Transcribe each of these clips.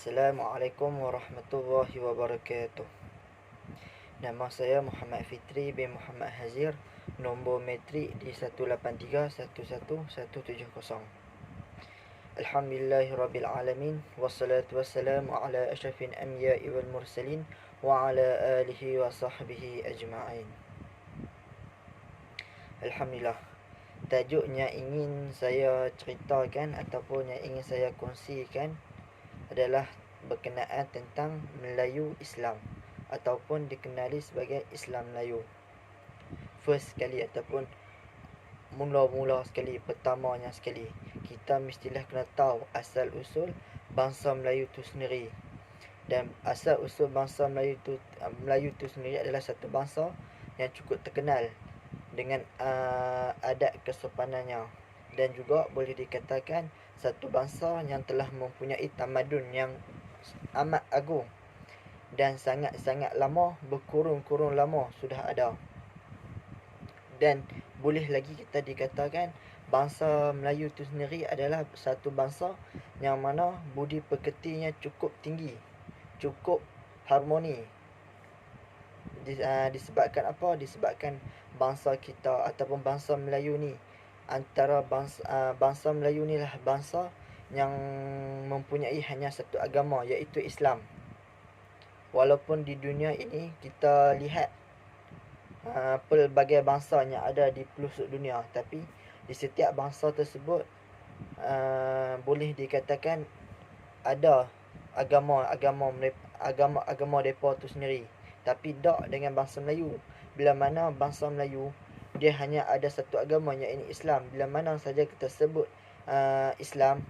Assalamualaikum warahmatullahi wabarakatuh. Nama saya Muhammad Fitri bin Muhammad Hazir. Nombor metrik di 183111170. Alhamdulillahirrabbilalamin. Wassalatu wassalamu ala ashrafil anbiya'i wal mursalin wa ala alihi wa sahbihi ajma'in. Alhamdulillah. Tajuk yang ingin saya ceritakan ataupun yang ingin saya kongsikan adalah berkenaan tentang Melayu Islam ataupun dikenali sebagai Islam Melayu. First sekali ataupun mula-mula sekali, pertamanya sekali, kita mestilah kena tahu asal usul bangsa Melayu itu sendiri. Dan asal usul bangsa Melayu itu sendiri adalah satu bangsa yang cukup terkenal dengan adat kesopanannya, dan juga boleh dikatakan satu bangsa yang telah mempunyai tamadun yang amat agung dan sangat-sangat lama, berkurun-kurun lama sudah ada. Dan boleh lagi kita dikatakan bangsa Melayu itu sendiri adalah satu bangsa yang mana budi pekertinya cukup tinggi, cukup harmoni. Disebabkan apa? Disebabkan bangsa kita ataupun bangsa Melayu ni, antara bangsa Melayu ni lah bangsa yang mempunyai hanya satu agama, iaitu Islam. Walaupun di dunia ini kita lihat pelbagai bangsa yang ada di pelosok dunia, tapi di setiap bangsa tersebut boleh dikatakan ada agama mereka tu sendiri. Tapi tak dengan bangsa Melayu. Bila mana bangsa Melayu dia hanya ada satu agama, iaitu Islam. Bila mana saja kita sebut Islam,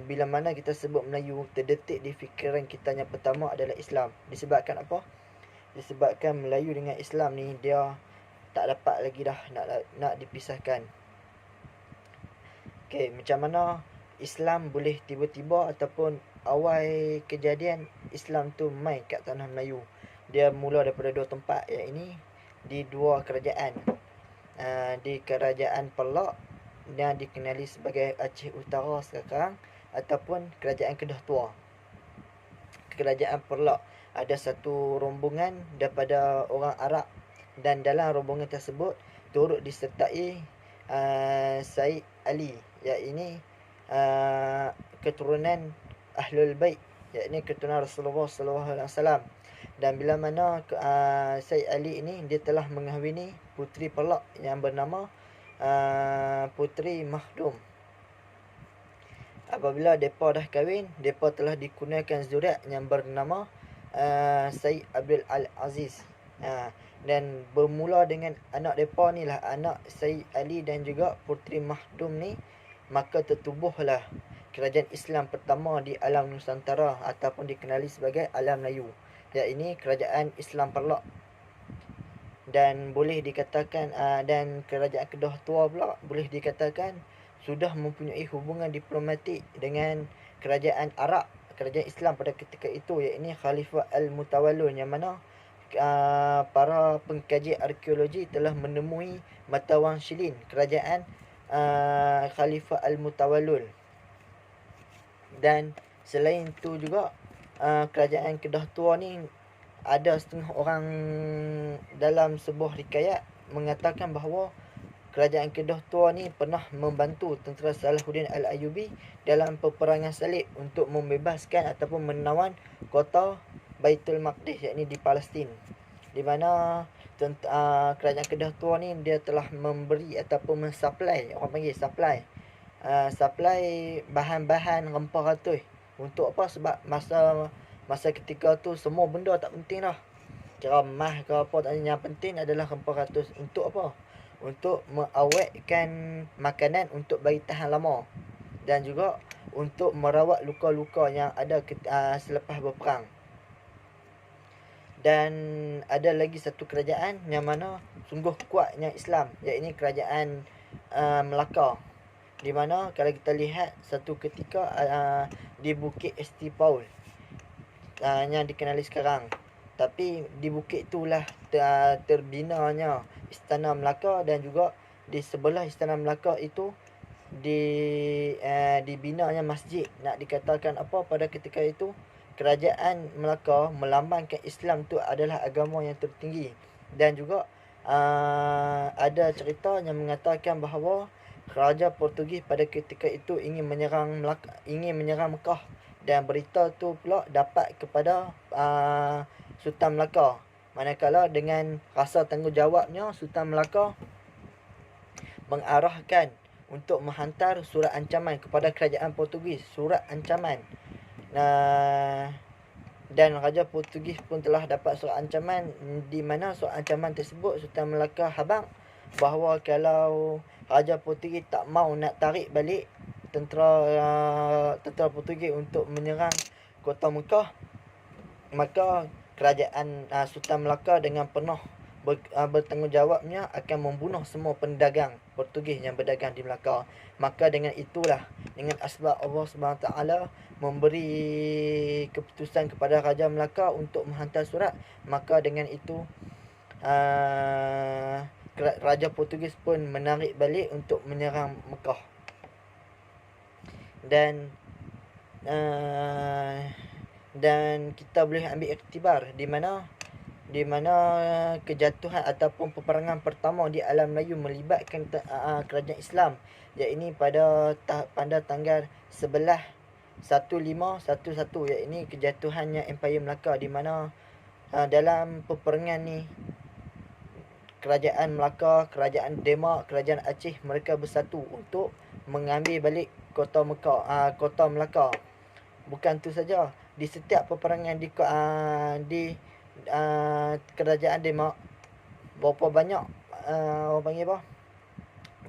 bila mana kita sebut Melayu, terdetik di fikiran kita yang pertama adalah Islam. Disebabkan apa? Disebabkan Melayu dengan Islam ni dia tak dapat lagi dah nak dipisahkan. Okey, macam mana Islam boleh tiba-tiba ataupun awal kejadian Islam tu mai kat tanah Melayu? Dia mula daripada dua tempat, iaitu di dua kerajaan. Di kerajaan Perak yang dikenali sebagai Aceh Utara sekarang, ataupun kerajaan Kedah Tua. Kerajaan Perak ada satu rombongan daripada orang Arab, dan dalam rombongan tersebut turut disertai Said Ali, iaitu keturunan Ahlul Bait, iaitu keturunan Rasulullah SAW. Dan bila mana Said Ali ini dia telah mengahwini puteri Perak yang bernama Puteri Makhdum. Apabila mereka dah kahwin, mereka telah dikurniakan zuriat yang bernama Said Abdul Aziz. Dan bermula dengan anak mereka ni lah, anak Said Ali dan juga Puteri Makhdum ni, maka tertubuhlah kerajaan Islam pertama di alam Nusantara ataupun dikenali sebagai alam Melayu, iaitu kerajaan Islam Perak. Dan boleh dikatakan dan kerajaan Kedah Tua pula boleh dikatakan sudah mempunyai hubungan diplomatik dengan kerajaan Arab, kerajaan Islam pada ketika itu, iaitu Khalifah Al-Mutawallil, yang mana para pengkaji arkeologi telah menemui mata wang Shilin kerajaan Khalifah Al-Mutawallil. Dan selain itu juga kerajaan Kedah Tua ni ada setengah orang dalam sebuah rikayat mengatakan bahawa kerajaan Kedah Tua ni pernah membantu tentera Salahuddin Al-Ayyubi dalam peperangan salib untuk membebaskan ataupun menawan kota Baitul Maqdis, iaitu di Palestin. Di mana kerajaan Kedah Tua ni dia telah memberi ataupun mensupply, orang panggil supply bahan-bahan rempah ratus. Untuk apa? Sebab masa ketika tu semua benda tak penting dah. Kira emas ke apa tak, yang penting adalah rempah ratus. Untuk apa? Untuk mengawetkan makanan untuk bagi tahan lama, dan juga untuk merawat luka-luka yang ada selepas berperang. Dan ada lagi satu kerajaan yang mana sungguh kuatnya Islam, iaitu kerajaan Melaka. Di mana kalau kita lihat satu ketika di Bukit Esti Paul yang dikenali sekarang, tapi di bukit itulah terbinanya Istana Melaka, dan juga di sebelah Istana Melaka itu dibinanya masjid. Nak dikatakan apa pada ketika itu? kerajaan Melaka melambangkan Islam tu adalah agama yang tertinggi. Dan juga ada cerita yang mengatakan bahawa Raja Portugis pada ketika itu ingin menyerang Mekah, dan berita tu pula dapat kepada Sultan Melaka. Manakala dengan rasa tanggungjawabnya, Sultan Melaka mengarahkan untuk menghantar surat ancaman kepada kerajaan Portugis, surat ancaman. Dan Raja Portugis pun telah dapat surat ancaman, di mana surat ancaman tersebut Sultan Melaka habaq bahawa kalau Raja Portugis tak mau nak tarik balik tentera Portugis untuk menyerang kota Mekah, maka kerajaan Sultan Melaka dengan penuh bertanggungjawabnya akan membunuh semua pedagang Portugis yang berdagang di Melaka. Maka dengan itulah, dengan asbab Allah SWT memberi keputusan kepada Raja Melaka untuk menghantar surat, maka dengan itu Raja Portugis pun menarik balik untuk menyerang Mekah. Dan kita boleh ambil iktibar di mana kejatuhan ataupun peperangan pertama di alam Melayu melibatkan kerajaan Islam, iaitu pada tanggal 1511, iaitu kejatuhannya Empayar Melaka, di mana dalam peperangan ni kerajaan Melaka, kerajaan Demak, kerajaan Aceh, mereka bersatu untuk mengambil balik kota Melaka. Bukan tu saja, di setiap peperangan di kerajaan Demak, berapa banyak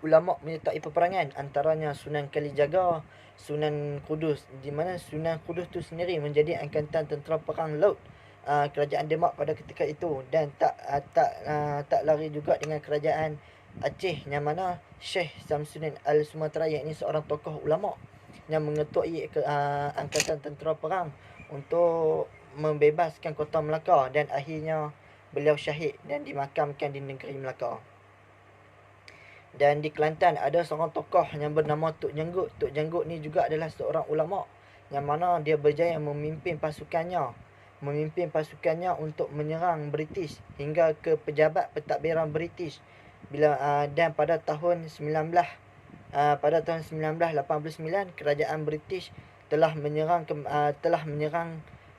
ulama menyertai peperangan, antaranya Sunan Kalijaga, Sunan Kudus, di mana Sunan Kudus tu sendiri menjadi angkatan tentera perang laut kerajaan Demak pada ketika itu. Dan tak lari juga dengan kerajaan Aceh, yang mana Syekh Samsuddin Al-Sumatera, yang ini seorang tokoh ulama yang mengetuai angkatan tentera perang untuk membebaskan kota Melaka, dan akhirnya beliau syahid dan dimakamkan di negeri Melaka. Dan di Kelantan ada seorang tokoh yang bernama Tok Janggut. Tok Janggut ni juga adalah seorang ulama yang mana dia berjaya memimpin pasukannya untuk menyerang British hingga ke pejabat pentadbiran British. Dan pada tahun 1989 kerajaan British telah menyerang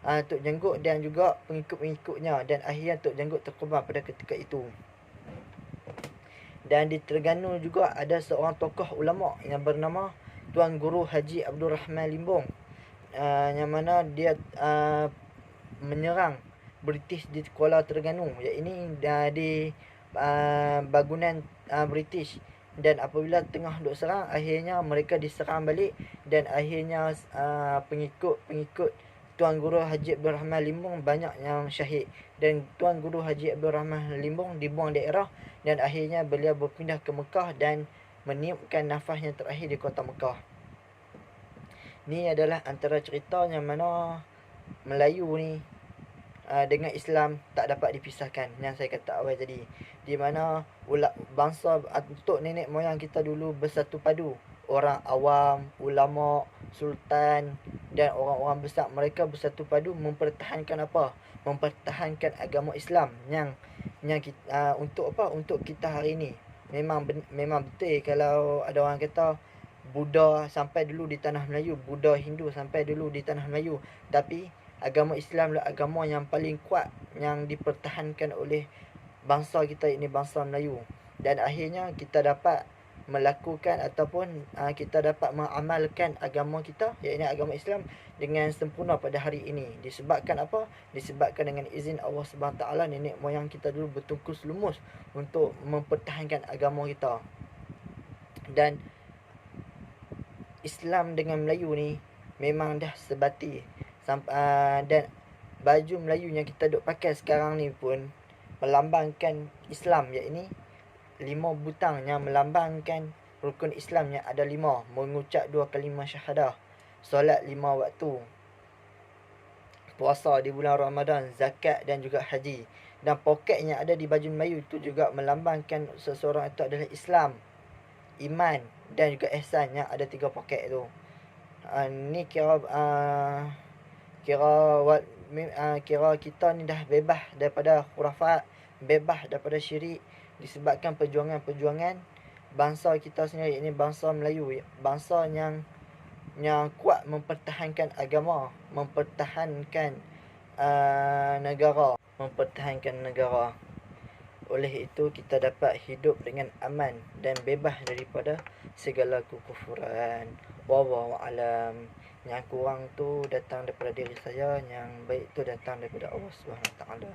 Tok Janggut dan juga pengikut-pengikutnya, dan akhirnya Tok Janggut terkorban pada ketika itu. Dan di Terengganu juga ada seorang tokoh ulama yang bernama Tuan Guru Haji Abdul Rahman Limbong, yang mana dia menyerang British di Kuala Terengganu, iaitu di bangunan British. Dan apabila tengah duk serang, akhirnya mereka diserang balik, dan akhirnya pengikut Tuan Guru Haji Abdul Rahman Limbong banyak yang syahid, dan Tuan Guru Haji Abdul Rahman Limbong dibuang daerah, dan akhirnya beliau berpindah ke Mekah dan meniupkan nafas yang terakhir di kota Mekah. Ni adalah antara cerita yang mana Melayu ni dengan Islam tak dapat dipisahkan, yang saya kata awal tadi, di mana bangsa untuk nenek moyang kita dulu bersatu padu. Orang awam, ulama, sultan dan orang-orang besar, mereka bersatu padu mempertahankan mempertahankan agama Islam yang kita, untuk kita hari ini. Memang betul kalau ada orang kata Buddha sampai dulu di tanah Melayu, Buddha Hindu sampai dulu di tanah Melayu, tapi agama Islam adalah agama yang paling kuat yang dipertahankan oleh bangsa kita ini, bangsa Melayu. Dan akhirnya kita dapat melakukan ataupun kita dapat mengamalkan agama kita, iaitu agama Islam, dengan sempurna pada hari ini. Disebabkan apa? Disebabkan dengan izin Allah SWT, nenek moyang kita dulu bertungkus lumus untuk mempertahankan agama kita. Dan Islam dengan Melayu ni memang dah sebati. Dan baju Melayu yang kita duk pakai sekarang ni pun melambangkan Islam, iaitu 5 butang yang melambangkan rukun Islam yang ada 5. Mengucap 2 kalimah syahadah, solat 5 waktu, puasa di bulan Ramadan, zakat dan juga haji. Dan poket yang ada di baju Melayu itu juga melambangkan seseorang itu adalah Islam, iman dan juga ihsan, yang ada 3 poket tu. Ni kira kira kita ni dah bebas daripada khurafat, bebas daripada syirik disebabkan perjuangan-perjuangan bangsa kita sendiri. Ini bangsa Melayu, bangsa yang kuat mempertahankan agama, mempertahankan negara. Oleh itu kita dapat hidup dengan aman dan bebas daripada segala kekufuran. Wallahu alam. Yang kurang tu datang daripada diri saya, yang baik tu datang daripada Allah Subhanahu Wa Taala.